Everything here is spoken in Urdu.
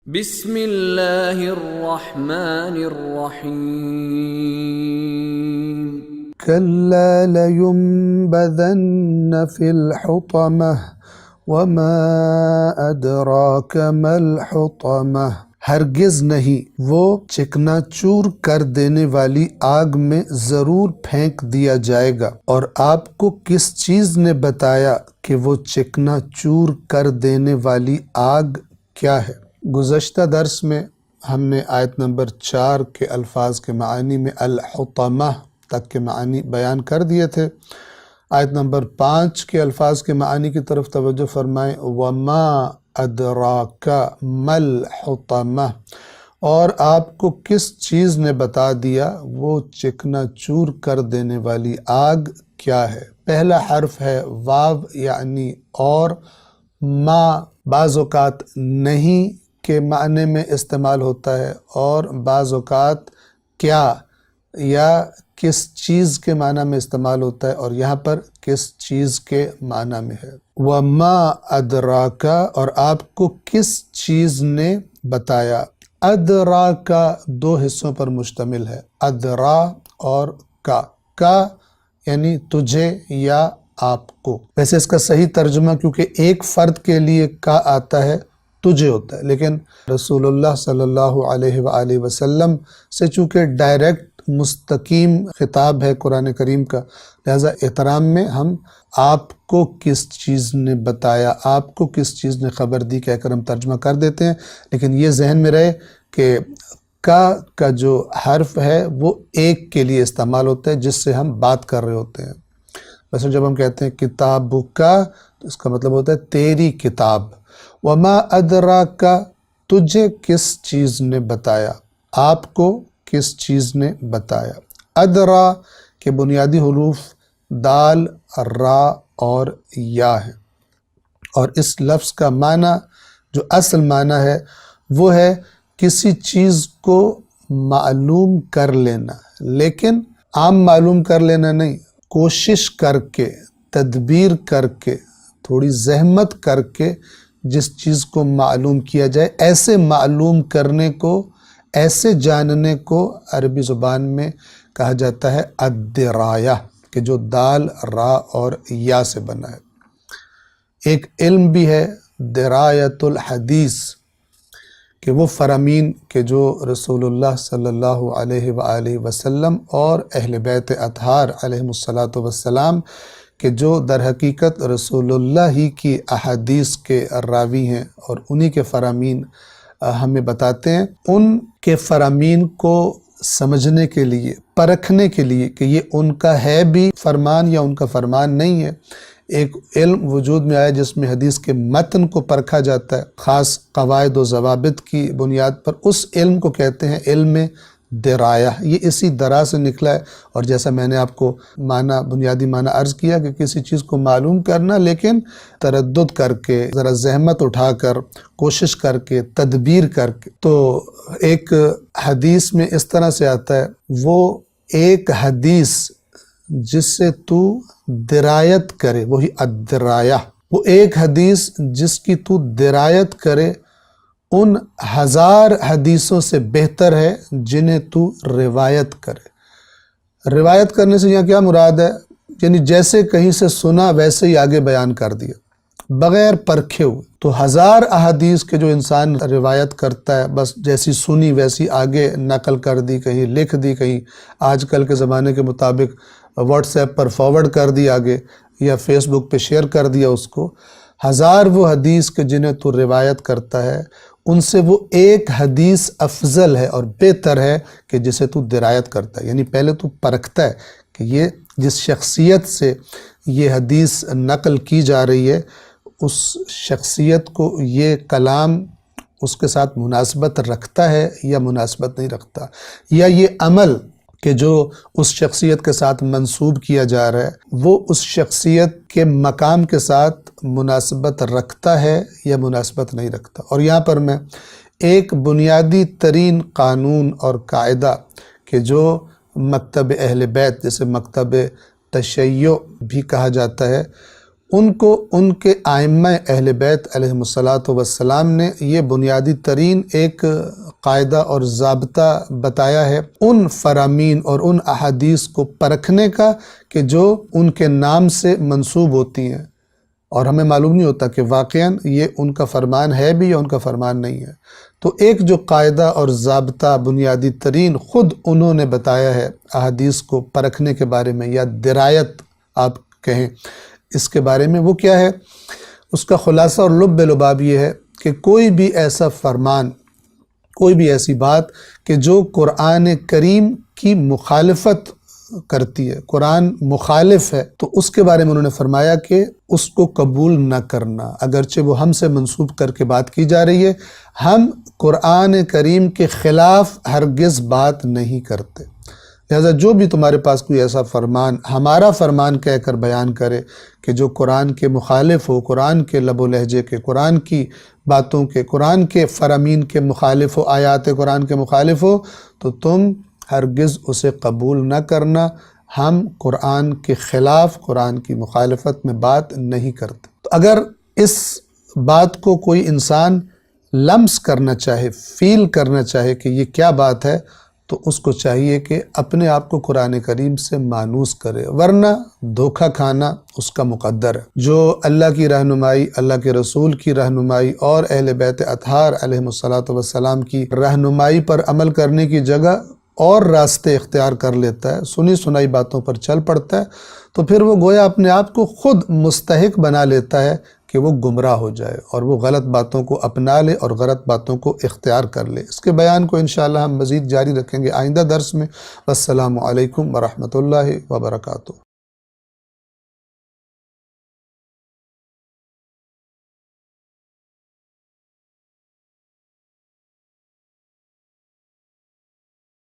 بسم اللہ الرحمن الرحیم كلا لينبذن في الحطمة وما أدراك ما الحطمة ہرگز نہیں، وہ چکنا چور کر دینے والی آگ میں ضرور پھینک دیا جائے گا۔ اور آپ کو کس چیز نے بتایا کہ وہ چکنا چور کر دینے والی آگ کیا ہے؟ گزشتہ درس میں ہم نے آیت نمبر 4 کے الفاظ کے معانی میں الحطمہ تک کے معانی بیان کر دیے تھے۔ آیت نمبر 5 کے الفاظ کے معانی کی طرف توجہ فرمائیں، وَمَا أَدْرَاكَ مَا الْحُطَمَةُ، اور آپ کو کس چیز نے بتا دیا وہ چکنا چور کر دینے والی آگ کیا ہے؟ پہلا حرف ہے واو، یعنی اور، ما بعض اوقات نہیں کے معنی میں استعمال ہوتا ہے، اور بعض اوقات کیا یا کس چیز کے معنی میں استعمال ہوتا ہے، اور یہاں پر کس چیز کے معنی میں ہے۔ وَمَا أَدْرَاكَ، اور آپ کو کس چیز نے بتایا۔ أَدْرَاكَ دو حصوں پر مشتمل ہے، ادرا اور کا یعنی تجھے یا آپ کو۔ ویسے اس کا صحیح ترجمہ کیونکہ ایک فرد کے لیے کا آتا ہے تجھے ہوتا ہے، لیکن رسول اللہ صلی اللہ علیہ وآلہ وسلم سے چونکہ ڈائریکٹ مستقیم خطاب ہے قرآن کریم کا، لہذا احترام میں ہم آپ کو کس چیز نے بتایا، آپ کو کس چیز نے خبر دی کہہ کر ہم ترجمہ کر دیتے ہیں، لیکن یہ ذہن میں رہے کہ کا جو حرف ہے وہ ایک کے لیے استعمال ہوتا ہے جس سے ہم بات کر رہے ہوتے ہیں۔ ویسے جب ہم کہتے ہیں کتاب کا تو اس کا مطلب ہوتا ہے تیری کتاب۔ وما ادراک، تجھے کس چیز نے بتایا، آپ کو کس چیز نے بتایا۔ ادرا کے بنیادی حروف دال، را اور یا ہے، اور اس لفظ کا معنی جو اصل معنی ہے وہ ہے کسی چیز کو معلوم کر لینا، لیکن عام معلوم کر لینا نہیں، کوشش کر کے، تدبیر کر کے، تھوڑی زحمت کر کے جس چیز کو معلوم کیا جائے، ایسے معلوم کرنے کو، ایسے جاننے کو عربی زبان میں کہا جاتا ہے الدرایا، کہ جو دال، را اور یا سے بنا ہے۔ ایک علم بھی ہے درایت الحدیث، کہ وہ فرامین کہ جو رسول اللہ صلی اللہ علیہ وآلہ وسلم اور اہل بیت اطہار علیہم السلام کہ جو در حقیقت رسول اللہ ہی کی احادیث کے راوی ہیں اور انہی کے فرامین ہمیں بتاتے ہیں، ان کے فرامین کو سمجھنے کے لیے، پرکھنے کے لیے کہ یہ ان کا ہے بھی فرمان یا ان کا فرمان نہیں ہے، ایک علم وجود میں آیا جس میں حدیث کے متن کو پرکھا جاتا ہے خاص قواعد و ضوابط کی بنیاد پر، اس علم کو کہتے ہیں علم درایا۔ یہ اسی درا سے نکلا ہے، اور جیسا میں نے آپ کو بنیادی معنی عرض کیا کہ کسی چیز کو معلوم کرنا لیکن تردد کر کے، ذرا زحمت اٹھا کر، کوشش کر کے، تدبیر کر کے۔ تو ایک حدیث میں اس طرح سے آتا ہے، وہ ایک حدیث جس سے تو درایت کرے، وہی الدرایا، وہ ایک حدیث جس کی تو درایت کرے ان 1000 حدیثوں سے بہتر ہے جنہیں تو روایت کرے۔ روایت کرنے سے یہاں کیا مراد ہے؟ یعنی جیسے کہیں سے سنا ویسے ہی آگے بیان کر دیا، بغیر پرکھے ہوئے۔ تو 1000 احادیث کے جو انسان روایت کرتا ہے، بس جیسی سنی ویسی آگے نقل کر دی، کہیں لکھ دی، کہیں آج کل کے زمانے کے مطابق واٹس ایپ پر فارورڈ کر دی آگے، یا فیس بک پہ شیئر کر دیا اس کو۔ 1000 وہ حدیث کے جنہیں تو روایت کرتا ہے، ان سے وہ ایک حدیث افضل ہے اور بہتر ہے کہ جسے تو درایت کرتا ہے۔ یعنی پہلے تو پرکھتا ہے کہ یہ جس شخصیت سے یہ حدیث نقل کی جا رہی ہے، اس شخصیت کو یہ کلام اس کے ساتھ مناسبت رکھتا ہے یا مناسبت نہیں رکھتا، یا یہ عمل کہ جو اس شخصیت کے ساتھ منسوب کیا جا رہا ہے وہ اس شخصیت کے مقام کے ساتھ مناسبت رکھتا ہے یا مناسبت نہیں رکھتا۔ اور یہاں پر میں ایک بنیادی ترین قانون اور قاعدہ کہ جو مکتب اہل بیت، جسے مکتب تشیع بھی کہا جاتا ہے، ان کو ان کے ائمہ اہل بیت علیہم الصلاۃ والسلام نے یہ بنیادی ترین ایک قاعدہ اور ضابطہ بتایا ہے ان فرامین اور ان احادیث کو پرکھنے کا کہ جو ان کے نام سے منسوب ہوتی ہیں، اور ہمیں معلوم نہیں ہوتا کہ واقعاً یہ ان کا فرمان ہے بھی یا ان کا فرمان نہیں ہے۔ تو ایک جو قاعدہ اور ضابطہ بنیادی ترین خود انہوں نے بتایا ہے احادیث کو پرکھنے کے بارے میں، یا درایت آپ کہیں اس کے بارے میں، وہ کیا ہے؟ اس کا خلاصہ اور لب لباب یہ ہے کہ کوئی بھی ایسا فرمان، کوئی بھی ایسی بات کہ جو قرآن کریم کی مخالفت کرتی ہے، قرآن مخالف ہے، تو اس کے بارے میں انہوں نے فرمایا کہ اس کو قبول نہ کرنا، اگرچہ وہ ہم سے منسوب کر کے بات کی جا رہی ہے، ہم قرآن کریم کے خلاف ہرگز بات نہیں کرتے۔ لہذا جو بھی تمہارے پاس کوئی ایسا فرمان ہمارا فرمان کہہ کر بیان کرے کہ جو قرآن کے مخالف ہو، قرآن کے لب و لہجے کے، قرآن کی باتوں کے، قرآن کے فرامین کے مخالف ہو، آیات قرآن کے مخالف ہو، تو تم ہرگز اسے قبول نہ کرنا۔ ہم قرآن کے خلاف، قرآن کی مخالفت میں بات نہیں کرتے۔ تو اگر اس بات کو کوئی انسان لمس کرنا چاہے، فیل کرنا چاہے کہ یہ کیا بات ہے، تو اس کو چاہیے کہ اپنے آپ کو قرآن کریم سے مانوس کرے، ورنہ دھوکہ کھانا اس کا مقدر ہے۔ جو اللہ کی رہنمائی، اللہ کے رسول کی رہنمائی اور اہل بیت اطہار علیہم الصلاۃ والسلام کی رہنمائی پر عمل کرنے کی جگہ اور راستے اختیار کر لیتا ہے، سنی سنائی باتوں پر چل پڑتا ہے، تو پھر وہ گویا اپنے آپ کو خود مستحق بنا لیتا ہے کہ وہ گمراہ ہو جائے اور وہ غلط باتوں کو اپنا لے اور غلط باتوں کو اختیار کر لے۔ اس کے بیان کو انشاءاللہ ہم مزید جاری رکھیں گے آئندہ درس میں۔ والسلام علیکم ورحمۃ اللہ وبرکاتہ۔